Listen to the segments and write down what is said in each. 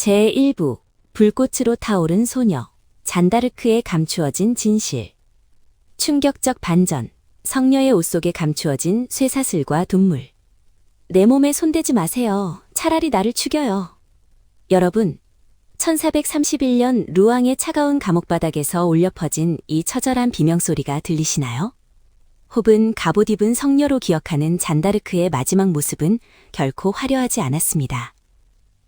제1부 불꽃으로 타오른 소녀, 잔다르크에 감추어진 진실. 충격적 반전, 성녀의 옷 속에 감추어진 쇠사슬과 눈물. 내 몸에 손대지 마세요. 차라리 나를 죽여요. 여러분, 1431년 루앙의 차가운 감옥 바닥에서 울려 퍼진 이 처절한 비명소리가 들리시나요? 혹은 갑옷 입은 성녀로 기억하는 잔다르크의 마지막 모습은 결코 화려하지 않았습니다.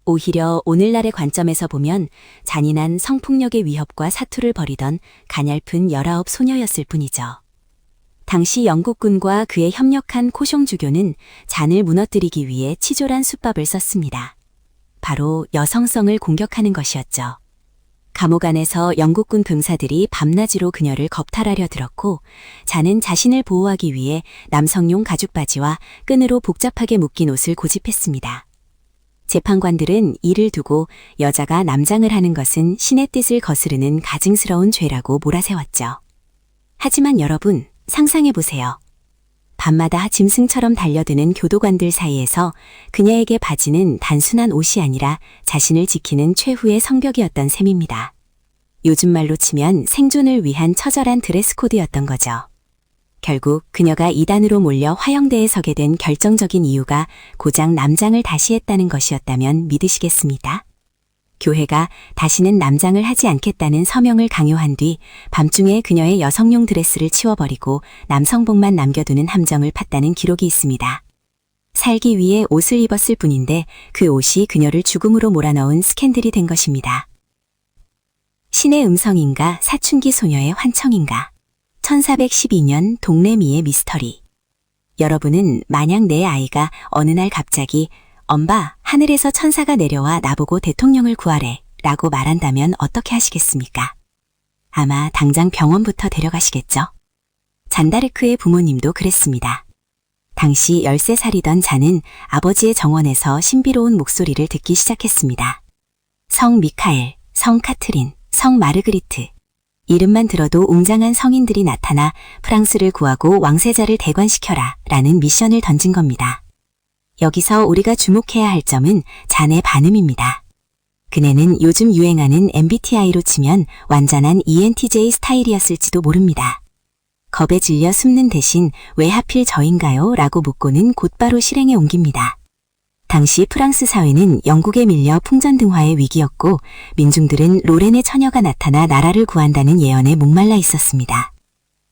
오히려 오늘날의 관점에서 보면 잔인한 성폭력의 위협과 사투를 벌이던 가냘픈 19 소녀였을 뿐이죠. 당시 영국군과 그에 협력한 코숑주교는 잔을 무너뜨리기 위해 치졸한 수법을 썼습니다. 바로 여성성을 공격하는 것이었죠. 감옥 안에서 영국군 병사들이 밤낮으로 그녀를 겁탈하려 들었고, 잔은 자신을 보호하기 위해 남성용 가죽 바지와 끈으로 복잡하게 묶인 옷을 고집했습니다. 재판관들은 이를 두고 여자가 남장을 하는 것은 신의 뜻을 거스르는 가증스러운 죄라고 몰아세웠죠. 하지만 여러분, 상상해보세요. 밤마다 짐승처럼 달려드는 교도관들 사이에서 그녀에게 바지는 단순한 옷이 아니라 자신을 지키는 최후의 성벽이었던 셈입니다. 요즘 말로 치면 생존을 위한 처절한 드레스 코드였던 거죠. 결국 그녀가 이단으로 몰려 화형대에 서게 된 결정적인 이유가 고작 남장을 다시 했다는 것이었다면 믿으시겠습니까? 교회가 다시는 남장을 하지 않겠다는 서명을 강요한 뒤 밤중에 그녀의 여성용 드레스를 치워버리고 남성복만 남겨두는 함정을 팠다는 기록이 있습니다. 살기 위해 옷을 입었을 뿐인데 그 옷이 그녀를 죽음으로 몰아넣은 스캔들이 된 것입니다. 신의 음성인가 사춘기 소녀의 환청인가. 1412년 동래미의 미스터리. 여러분은 만약 내 아이가 어느 날 갑자기 엄마, 하늘에서 천사가 내려와 나보고 대통령을 구하래 라고 말한다면 어떻게 하시겠습니까? 아마 당장 병원부터 데려가시겠죠? 잔다르크의 부모님도 그랬습니다. 당시 13살이던 잔은 아버지의 정원에서 신비로운 목소리를 듣기 시작했습니다. 성 미카엘, 성 카트린, 성 마르그리트. 이름만 들어도 웅장한 성인들이 나타나 프랑스를 구하고 왕세자를 대관시켜라 라는 미션을 던진 겁니다. 여기서 우리가 주목해야 할 점은 잔의 반음입니다. 그네는 요즘 유행하는 MBTI로 치면 완전한 ENTJ 스타일이었을지도 모릅니다. 겁에 질려 숨는 대신 왜 하필 저인가요? 라고 묻고는 곧바로 실행에 옮깁니다. 당시 프랑스 사회는 영국에 밀려 풍전등화의 위기였고 민중들은 로렌의 처녀가 나타나 나라를 구한다는 예언에 목말라 있었습니다.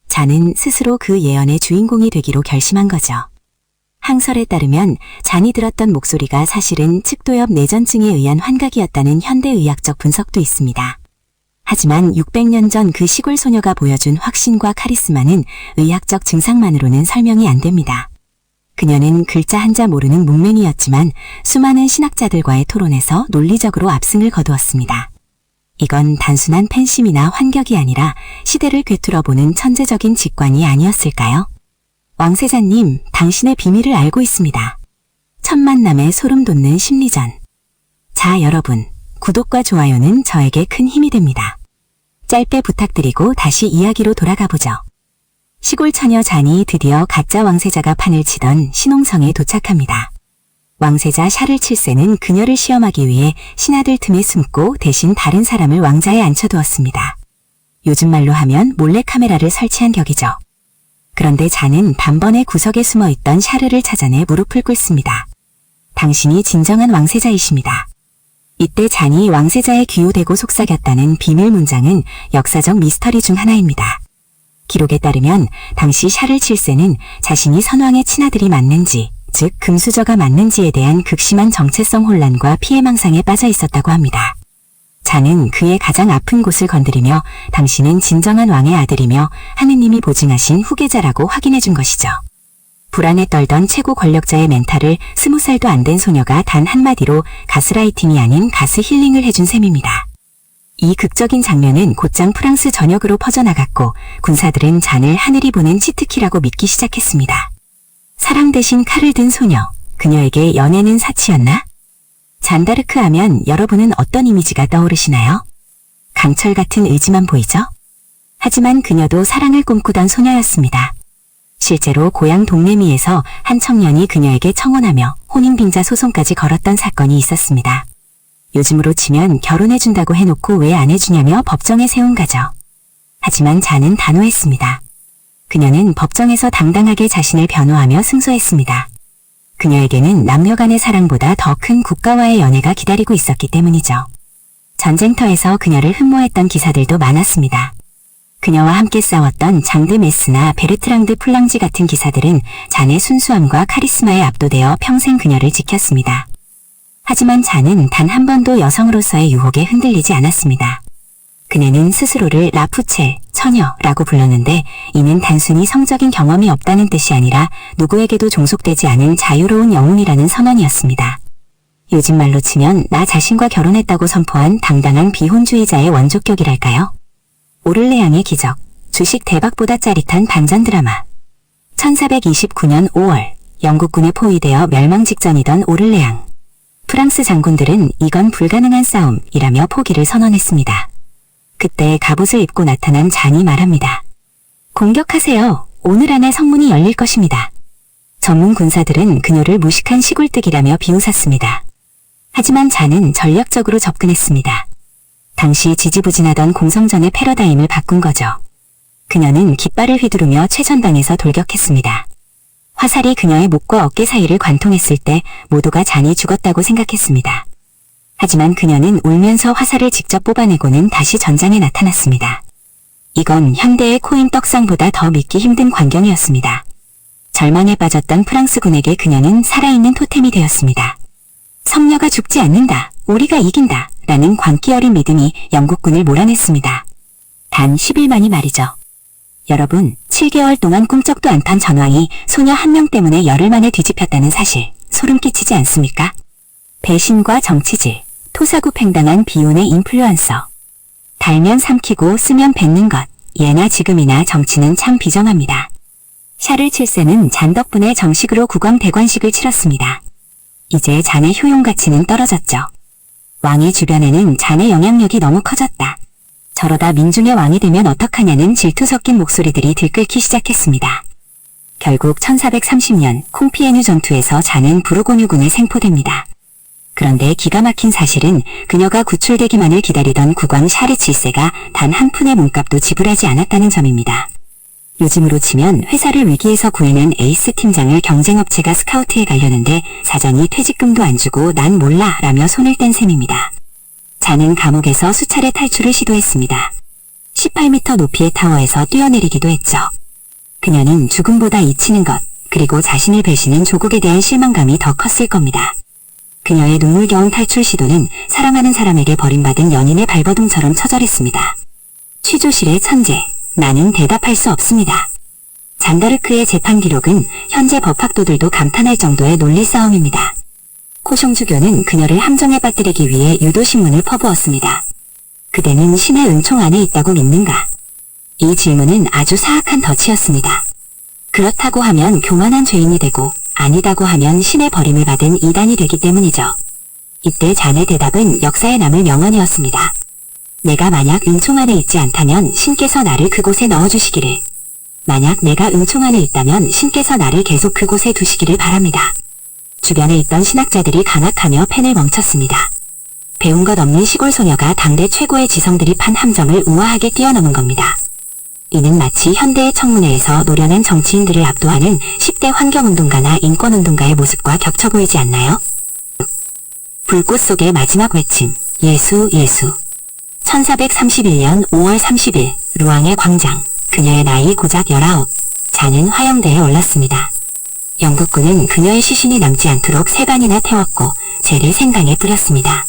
잔은 스스로 그 예언의 주인공이 되기로 결심한 거죠. 항설에 따르면 잔이 들었던 목소리가 사실은 측도엽 내전증에 의한 환각이었다는 현대의학적 분석도 있습니다. 하지만 600년 전 그 시골 소녀가 보여준 확신과 카리스마는 의학적 증상만으로는 설명이 안 됩니다. 그녀는 글자 한자 모르는 문맹이였지만 수많은 신학자들과의 토론에서 논리적으로 압승을 거두었습니다. 이건 단순한 팬심이나 환격이 아니라 시대를 꿰뚫어보는 천재적인 직관이 아니었을까요? 왕세자님, 당신의 비밀을 알고 있습니다. 첫 만남에 소름 돋는 심리전. 자, 여러분, 구독과 좋아요는 저에게 큰 힘이 됩니다. 짧게 부탁드리고 다시 이야기로 돌아가 보죠. 시골 처녀 잔이 드디어 가짜 왕세자가 판을 치던 신홍성에 도착합니다. 왕세자 샤를 7세는 그녀를 시험하기 위해 신하들 틈에 숨고 대신 다른 사람을 왕자에 앉혀두었습니다. 요즘 말로 하면 몰래카메라를 설치한 격이죠. 그런데 잔은 단번에 구석에 숨어있던 샤르를 찾아내 무릎을 꿇습니다. 당신이 진정한 왕세자이십니다. 이때 잔이 왕세자에 귀요되고 속삭였다는 비밀 문장은 역사적 미스터리 중 하나입니다. 기록에 따르면 당시 샤를 7세는 자신이 선왕의 친아들이 맞는지, 즉 금수저가 맞는지에 대한 극심한 정체성 혼란과 피해망상에 빠져 있었다고 합니다. 잔은 그의 가장 아픈 곳을 건드리며 당신은 진정한 왕의 아들이며 하느님이 보증하신 후계자라고 확인해 준 것이죠. 불안에 떨던 최고 권력자의 멘탈을 20살도 안 된 소녀가 단 한마디로 가스라이팅이 아닌 가스 힐링을 해준 셈입니다. 이 극적인 장면은 곧장 프랑스 전역으로 퍼져나갔고 군사들은 잔을 하늘이 보낸 치트키라고 믿기 시작했습니다. 사랑 대신 칼을 든 소녀, 그녀에게 연애는 사치였나? 잔다르크 하면 여러분은 어떤 이미지가 떠오르시나요? 강철 같은 의지만 보이죠? 하지만 그녀도 사랑을 꿈꾸던 소녀였습니다. 실제로 고향 동래미에서 한 청년이 그녀에게 청혼하며 혼인빙자 소송까지 걸었던 사건이 있었습니다. 요즘으로 치면 결혼해준다고 해놓고 왜 안 해주냐며 법정에 세운 가정. 하지만 잔은 단호했습니다. 그녀는 법정에서 당당하게 자신을 변호하며 승소했습니다. 그녀에게는 남녀 간의 사랑보다 더 큰 국가와의 연애가 기다리고 있었기 때문이죠. 전쟁터에서 그녀를 흠모했던 기사들도 많았습니다. 그녀와 함께 싸웠던 장드 메스나 베르트랑드 플랑지 같은 기사들은 잔의 순수함과 카리스마에 압도되어 평생 그녀를 지켰습니다. 하지만 잔은 단 한 번도 여성으로서의 유혹에 흔들리지 않았습니다. 그녀는 스스로를 라푸첼, 처녀라고 불렀는데 이는 단순히 성적인 경험이 없다는 뜻이 아니라 누구에게도 종속되지 않은 자유로운 영웅이라는 선언이었습니다. 요즘 말로 치면 나 자신과 결혼했다고 선포한 당당한 비혼주의자의 원조격이랄까요? 오를레앙의 기적, 주식 대박보다 짜릿한 반전 드라마. 1429년 5월, 영국군에 포위되어 멸망 직전이던 오를레앙. 프랑스 장군들은 이건 불가능한 싸움이라며 포기를 선언했습니다. 그때 갑옷을 입고 나타난 잔이 말합니다. 공격하세요. 오늘 안에 성문이 열릴 것입니다. 전문 군사들은 그녀를 무식한 시골뜨기라며 비웃었습니다. 하지만 잔은 전략적으로 접근했습니다. 당시 지지부진하던 공성전의 패러다임을 바꾼 거죠. 그녀는 깃발을 휘두르며 최전방에서 돌격했습니다. 화살이 그녀의 목과 어깨 사이를 관통했을 때 모두가 잔이 죽었다고 생각했습니다. 하지만 그녀는 울면서 화살을 직접 뽑아내고는 다시 전장에 나타났습니다. 이건 현대의 코인 떡상보다 더 믿기 힘든 광경이었습니다. 절망에 빠졌던 프랑스군에게 그녀는 살아있는 토템이 되었습니다. 성녀가 죽지 않는다, 우리가 이긴다 라는 광기 어린 믿음이 영국군을 몰아냈습니다. 단 10일 만이 말이죠. 여러분, 7개월 동안 꿈쩍도 않던 전황이 소녀 한 명 때문에 열흘 만에 뒤집혔다는 사실 소름 끼치지 않습니까? 배신과 정치질, 토사구팽당한 비운의 인플루언서. 달면 삼키고 쓰면 뱉는 것, 예나 지금이나 정치는 참 비정합니다. 샤를 7세는 잔 덕분에 정식으로 국왕대관식을 치렀습니다. 이제 잔의 효용 가치는 떨어졌죠. 왕의 주변에는 잔의 영향력이 너무 커졌다. 저러다 민중의 왕이 되면 어떡하냐는 질투 섞인 목소리들이 들끓기 시작했습니다. 결국 1430년 콩피에뉴 전투에서 잔은 부르고뉴군에 생포됩니다. 그런데 기가 막힌 사실은 그녀가 구출되기만을 기다리던 국왕 샤르 7세가 단 한 푼의 몸값도 지불하지 않았다는 점입니다. 요즘으로 치면 회사를 위기에서 구해낸 에이스 팀장을 경쟁업체가 스카우트해 가려는데 사장이 퇴직금도 안 주고 난 몰라 라며 손을 뗀 셈입니다. 잔은 감옥에서 수차례 탈출을 시도했습니다. 18m 높이의 타워에서 뛰어내리기도 했죠. 그녀는 죽음보다 잊히는 것, 그리고 자신을 배신한 조국에 대한 실망감이 더 컸을 겁니다. 그녀의 눈물겨운 탈출 시도는 사랑하는 사람에게 버림받은 연인의 발버둥처럼 처절했습니다. 취조실의 천재, 나는 대답할 수 없습니다. 잔다르크의 재판 기록은 현재 법학도들도 감탄할 정도의 논리 싸움입니다. 코숑주교는 그녀를 함정에 빠뜨리기 위해 유도신문을 퍼부었습니다. 그대는 신의 은총 안에 있다고 믿는가? 이 질문은 아주 사악한 덫이었습니다. 그렇다고 하면 교만한 죄인이 되고 아니다고 하면 신의 버림을 받은 이단이 되기 때문이죠. 이때 잔의 대답은 역사에 남을 명언이었습니다. 내가 만약 은총 안에 있지 않다면 신께서 나를 그곳에 넣어주시기를. 만약 내가 은총 안에 있다면 신께서 나를 계속 그곳에 두시기를 바랍니다. 주변에 있던 신학자들이 강악하며 펜을 멈췄습니다. 배운 것 없는 시골 소녀가 당대 최고의 지성들이 판 함정을 우아하게 뛰어넘은 겁니다. 이는 마치 현대의 청문회에서 노련한 정치인들을 압도하는 10대 환경운동가나 인권운동가의 모습과 겹쳐 보이지 않나요? 불꽃 속의 마지막 외침, 예수 예수. 1431년 5월 30일 루앙의 광장, 그녀의 나이 고작 19. 잔은 화형대에 올랐습니다. 영국군은 그녀의 시신이 남지 않도록 3반이나 태웠고 재를 생강에 뿌렸습니다.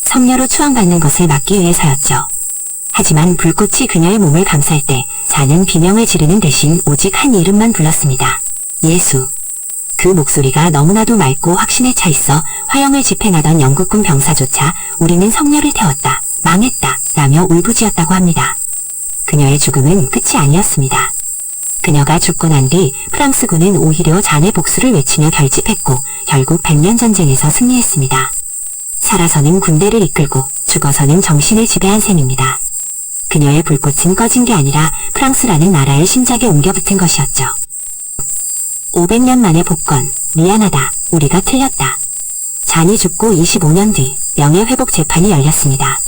성녀로 추앙받는 것을 막기 위해서였죠. 하지만 불꽃이 그녀의 몸을 감쌀 때 잔은 비명을 지르는 대신 오직 한 이름만 불렀습니다. 예수. 그 목소리가 너무나도 맑고 확신에 차 있어 화형을 집행하던 영국군 병사조차 우리는 성녀를 태웠다, 망했다 라며 울부짖었다고 합니다. 그녀의 죽음은 끝이 아니었습니다. 그녀가 죽고 난 뒤 프랑스군은 오히려 잔의 복수를 외치며 결집했고 결국 100년 전쟁에서 승리했습니다. 살아서는 군대를 이끌고 죽어서는 정신을 지배한 셈입니다. 그녀의 불꽃은 꺼진 게 아니라 프랑스라는 나라의 심장에 옮겨붙은 것이었죠. 500년 만의 복권, 미안하다, 우리가 틀렸다. 잔이 죽고 25년 뒤 명예회복 재판이 열렸습니다.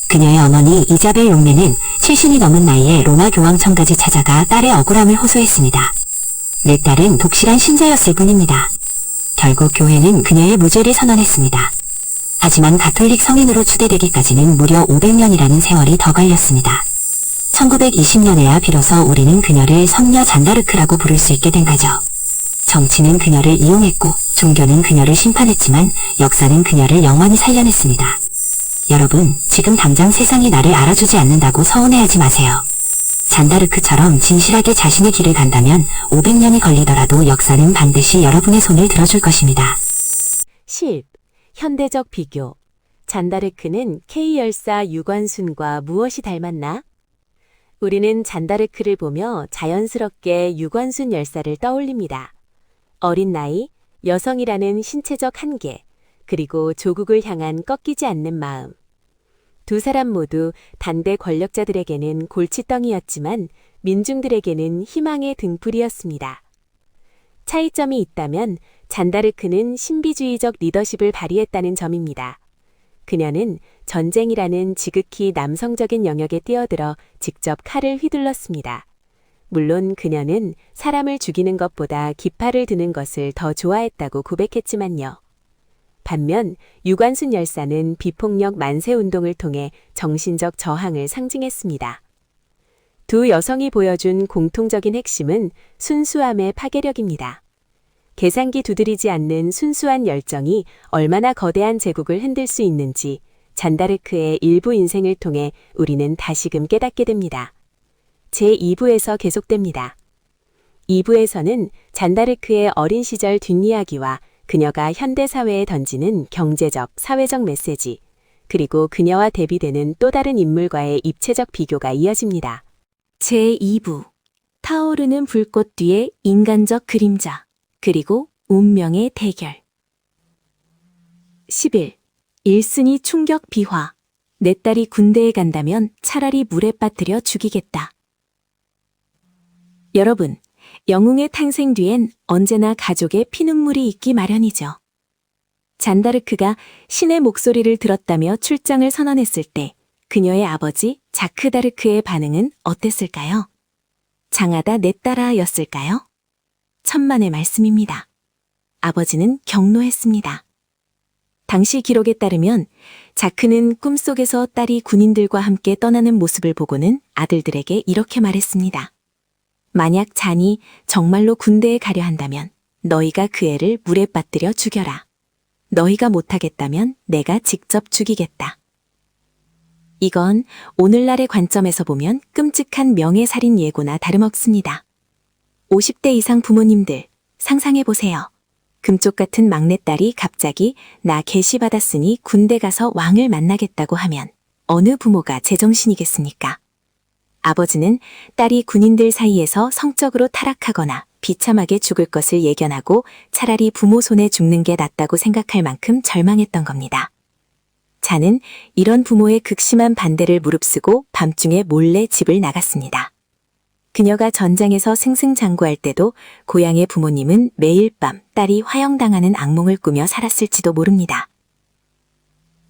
그녀의 어머니 이자벨 롱네는 70이 넘은 나이에 로마 교황청까지 찾아가 딸의 억울함을 호소했습니다. 내 딸은 독실한 신자였을 뿐입니다. 결국 교회는 그녀의 무죄를 선언했습니다. 하지만 가톨릭 성인으로 추대되기까지는 무려 500년이라는 세월이 더 걸렸습니다. 1920년에야 비로소 우리는 그녀를 성녀 잔다르크라고 부를 수 있게 된 거죠. 정치는 그녀를 이용했고 종교는 그녀를 심판했지만 역사는 그녀를 영원히 살려냈습니다. 여러분, 지금 당장 세상이 나를 알아주지 않는다고 서운해하지 마세요. 잔다르크처럼 진실하게 자신의 길을 간다면 500년이 걸리더라도 역사는 반드시 여러분의 손을 들어줄 것입니다. 10. 현대적 비교. 잔다르크는 K 열사 유관순과 무엇이 닮았나? 우리는 잔다르크를 보며 자연스럽게 유관순 열사를 떠올립니다. 어린 나이, 여성이라는 신체적 한계, 그리고 조국을 향한 꺾이지 않는 마음. 두 사람 모두 단대 권력자들에게는 골칫덩이였지만 민중들에게는 희망의 등불이었습니다. 차이점이 있다면 잔다르크는 신비주의적 리더십을 발휘했다는 점입니다. 그녀는 전쟁이라는 지극히 남성적인 영역에 뛰어들어 직접 칼을 휘둘렀습니다. 물론 그녀는 사람을 죽이는 것보다 깃발을 드는 것을 더 좋아했다고 고백했지만요. 반면 유관순 열사는 비폭력 만세 운동을 통해 정신적 저항을 상징했습니다. 두 여성이 보여준 공통적인 핵심은 순수함의 파괴력입니다. 계산기 두드리지 않는 순수한 열정이 얼마나 거대한 제국을 흔들 수 있는지 잔다르크의 일부 인생을 통해 우리는 다시금 깨닫게 됩니다. 제2부에서 계속됩니다. 2부에서는 잔다르크의 어린 시절 뒷이야기와 그녀가 현대사회에 던지는 경제적, 사회적 메시지, 그리고 그녀와 대비되는 또 다른 인물과의 입체적 비교가 이어집니다. 제2부. 타오르는 불꽃 뒤에 인간적 그림자, 그리고 운명의 대결. 11. 1순위 충격 비화. 내 딸이 군대에 간다면 차라리 물에 빠뜨려 죽이겠다. 여러분, 영웅의 탄생 뒤엔 언제나 가족의 피눈물이 있기 마련이죠. 잔다르크가 신의 목소리를 들었다며 출장을 선언했을 때 그녀의 아버지 자크 다르크의 반응은 어땠을까요? 장하다 내 딸아였을까요? 천만의 말씀입니다. 아버지는 격노했습니다. 당시 기록에 따르면 자크는 꿈속에서 딸이 군인들과 함께 떠나는 모습을 보고는 아들들에게 이렇게 말했습니다. 만약 잔이 정말로 군대에 가려 한다면 너희가 그 애를 물에 빠뜨려 죽여라. 너희가 못하겠다면 내가 직접 죽이겠다. 이건 오늘날의 관점에서 보면 끔찍한 명예살인 예고나 다름없습니다. 50대 이상 부모님들, 상상해보세요. 금쪽 같은 막내딸이 갑자기 나 계시받았으니 군대 가서 왕을 만나겠다고 하면 어느 부모가 제정신이겠습니까? 아버지는 딸이 군인들 사이에서 성적으로 타락하거나 비참하게 죽을 것을 예견하고 차라리 부모 손에 죽는 게 낫다고 생각할 만큼 절망했던 겁니다. 잔은 이런 부모의 극심한 반대를 무릅쓰고 밤중에 몰래 집을 나갔습니다. 그녀가 전장에서 승승장구할 때도 고향의 부모님은 매일 밤 딸이 화형당하는 악몽을 꾸며 살았을지도 모릅니다.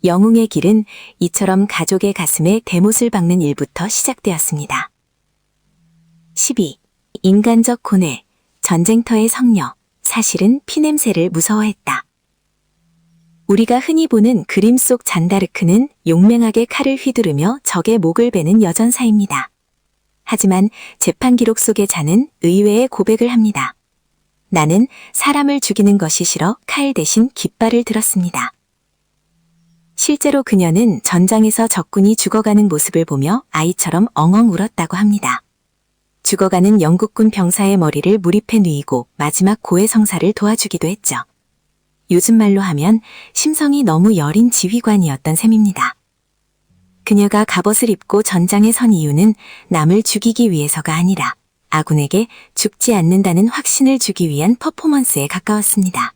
영웅의 길은 이처럼 가족의 가슴에 대못을 박는 일부터 시작되었습니다. 12. 인간적 고뇌, 전쟁터의 성녀, 사실은 피냄새를 무서워했다. 우리가 흔히 보는 그림 속 잔다르크는 용맹하게 칼을 휘두르며 적의 목을 베는 여전사입니다. 하지만 재판 기록 속의 잔은 의외의 고백을 합니다. 나는 사람을 죽이는 것이 싫어 칼 대신 깃발을 들었습니다. 실제로 그녀는 전장에서 적군이 죽어가는 모습을 보며 아이처럼 엉엉 울었다고 합니다. 죽어가는 영국군 병사의 머리를 무릎에 누이고 마지막 고해성사를 도와주기도 했죠. 요즘 말로 하면 심성이 너무 여린 지휘관이었던 셈입니다. 그녀가 갑옷을 입고 전장에 선 이유는 남을 죽이기 위해서가 아니라 아군에게 죽지 않는다는 확신을 주기 위한 퍼포먼스에 가까웠습니다.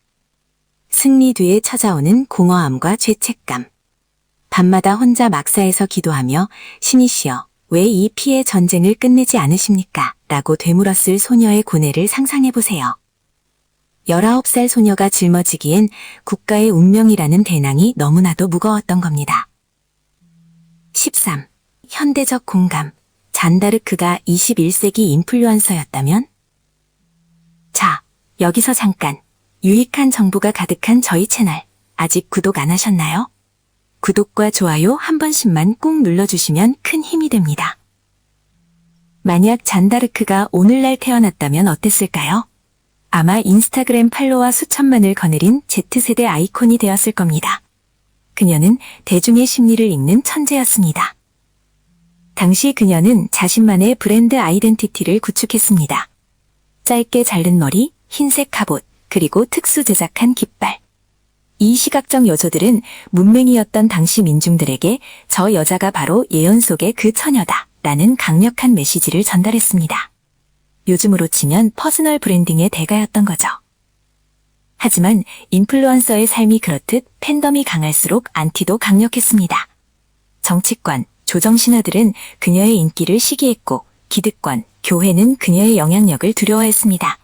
승리 뒤에 찾아오는 공허함과 죄책감. 밤마다 혼자 막사에서 기도하며 신이시여, 왜 이 피의 전쟁을 끝내지 않으십니까? 라고 되물었을 소녀의 고뇌를 상상해보세요. 19살 소녀가 짊어지기엔 국가의 운명이라는 대낭이 너무나도 무거웠던 겁니다. 13. 현대적 공감. 잔다르크가 21세기 인플루언서였다면? 자, 여기서 잠깐. 유익한 정보가 가득한 저희 채널. 아직 구독 안 하셨나요? 구독과 좋아요 한 번씩만 꼭 눌러주시면 큰 힘이 됩니다. 만약 잔다르크가 오늘날 태어났다면 어땠을까요? 아마 인스타그램 팔로워 수천만을 거느린 Z세대 아이콘이 되었을 겁니다. 그녀는 대중의 심리를 읽는 천재였습니다. 당시 그녀는 자신만의 브랜드 아이덴티티를 구축했습니다. 짧게 자른 머리, 흰색 갑옷, 그리고 특수 제작한 깃발. 이 시각적 요소들은 문맹이었던 당시 민중들에게 저 여자가 바로 예언 속의 그 처녀다 라는 강력한 메시지를 전달했습니다. 요즘으로 치면 퍼스널 브랜딩의 대가였던 거죠. 하지만 인플루언서의 삶이 그렇듯 팬덤이 강할수록 안티도 강력했습니다. 정치권, 조정신하들은 그녀의 인기를 시기했고 기득권, 교회는 그녀의 영향력을 두려워했습니다.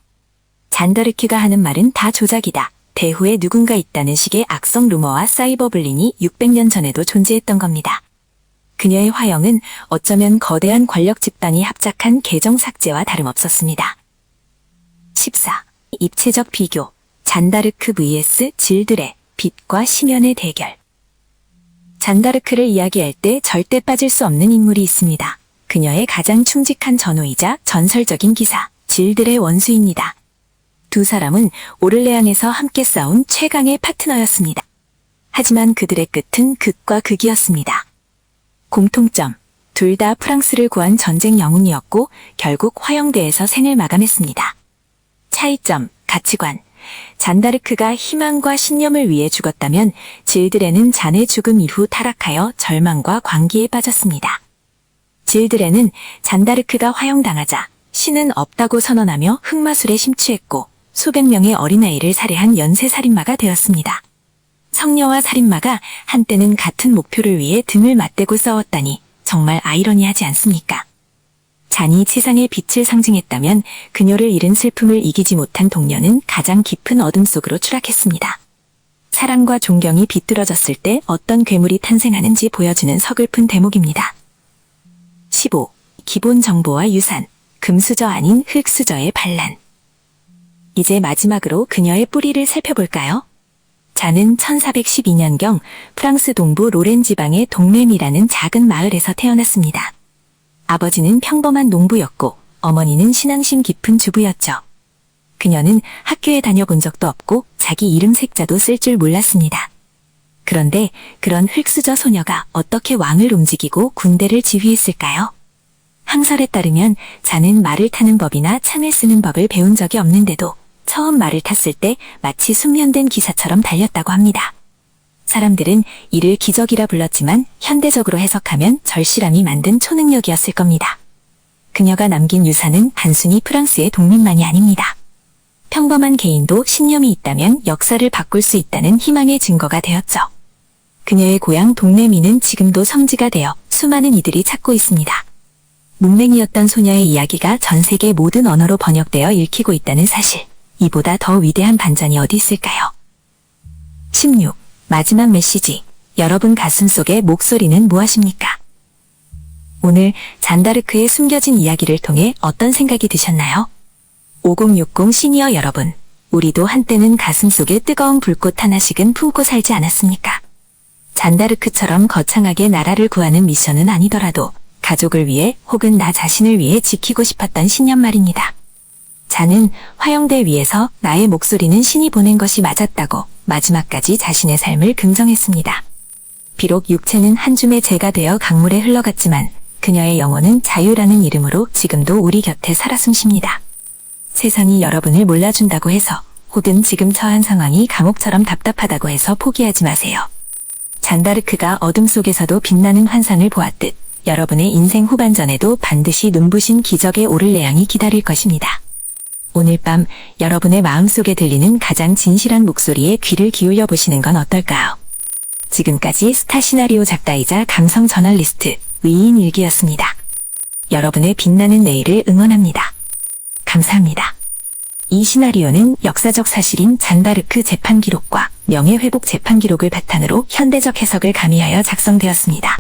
잔다르크가 하는 말은 다 조작이다. 배후에 누군가 있다는 식의 악성 루머와 사이버블링이 600년 전에도 존재했던 겁니다. 그녀의 화형은 어쩌면 거대한 권력 집단이 합작한 계정 삭제와 다름없었습니다. 14. 입체적 비교. 잔다르크 vs 질드레, 빛과 심연의 대결. 잔다르크를 이야기할 때 절대 빠질 수 없는 인물이 있습니다. 그녀의 가장 충직한 전우이자 전설적인 기사, 질드레 원수입니다. 두 사람은 오를레앙에서 함께 싸운 최강의 파트너였습니다. 하지만 그들의 끝은 극과 극이었습니다. 공통점, 둘 다 프랑스를 구한 전쟁 영웅이었고 결국 화형대에서 생을 마감했습니다. 차이점, 가치관. 잔다르크가 희망과 신념을 위해 죽었다면 질드레는 잔의 죽음 이후 타락하여 절망과 광기에 빠졌습니다. 질드레는 잔다르크가 화형당하자 신은 없다고 선언하며 흑마술에 심취했고 수백 명의 어린아이를 살해한 연쇄살인마가 되었습니다. 성녀와 살인마가 한때는 같은 목표를 위해 등을 맞대고 싸웠다니 정말 아이러니하지 않습니까? 잔이 세상의 빛을 상징했다면 그녀를 잃은 슬픔을 이기지 못한 동료는 가장 깊은 어둠 속으로 추락했습니다. 사랑과 존경이 비뚤어졌을 때 어떤 괴물이 탄생하는지 보여주는 서글픈 대목입니다. 15. 기본 정보와 유산. 금수저 아닌 흙수저의 반란. 이제 마지막으로 그녀의 뿌리를 살펴볼까요? 잔은 1412년경 프랑스 동부 로렌 지방의 동레미라는 작은 마을에서 태어났습니다. 아버지는 평범한 농부였고 어머니는 신앙심 깊은 주부였죠. 그녀는 학교에 다녀본 적도 없고 자기 이름 색자도 쓸 줄 몰랐습니다. 그런데 그런 흙수저 소녀가 어떻게 왕을 움직이고 군대를 지휘했을까요? 항설에 따르면 잔은 말을 타는 법이나 창을 쓰는 법을 배운 적이 없는데도 처음 말을 탔을 때 마치 숙련된 기사처럼 달렸다고 합니다. 사람들은 이를 기적이라 불렀지만 현대적으로 해석하면 절실함이 만든 초능력이었을 겁니다. 그녀가 남긴 유산은 단순히 프랑스의 독립만이 아닙니다. 평범한 개인도 신념이 있다면 역사를 바꿀 수 있다는 희망의 증거가 되었죠. 그녀의 고향 동레미는 지금도 성지가 되어 수많은 이들이 찾고 있습니다. 문맹이었던 소녀의 이야기가 전 세계 모든 언어로 번역되어 읽히고 있다는 사실. 이보다 더 위대한 반전이 어디 있을까요? 16. 마지막 메시지. 여러분 가슴속의 목소리는 무엇입니까? 오늘 잔다르크의 숨겨진 이야기를 통해 어떤 생각이 드셨나요? 5060 시니어 여러분, 우리도 한때는 가슴속에 뜨거운 불꽃 하나씩은 품고 살지 않았습니까? 잔다르크처럼 거창하게 나라를 구하는 미션은 아니더라도 가족을 위해 혹은 나 자신을 위해 지키고 싶었던 신념 말입니다. 잔은 화형대 위에서 나의 목소리는 신이 보낸 것이 맞았다고 마지막까지 자신의 삶을 긍정했습니다. 비록 육체는 한 줌의 재가 되어 강물에 흘러갔지만 그녀의 영혼은 자유라는 이름으로 지금도 우리 곁에 살아 숨쉽니다. 세상이 여러분을 몰라준다고 해서 혹은 지금 처한 상황이 감옥처럼 답답하다고 해서 포기하지 마세요. 잔다르크가 어둠 속에서도 빛나는 환상을 보았듯 여러분의 인생 후반전에도 반드시 눈부신 기적의 오를레앙이 기다릴 것입니다. 오늘 밤 여러분의 마음속에 들리는 가장 진실한 목소리에 귀를 기울여 보시는 건 어떨까요? 지금까지 스타 시나리오 작가이자 감성 저널리스트 위인일기였습니다. 여러분의 빛나는 내일을 응원합니다. 감사합니다. 이 시나리오는 역사적 사실인 잔다르크 재판 기록과 명예회복 재판 기록을 바탕으로 현대적 해석을 가미하여 작성되었습니다.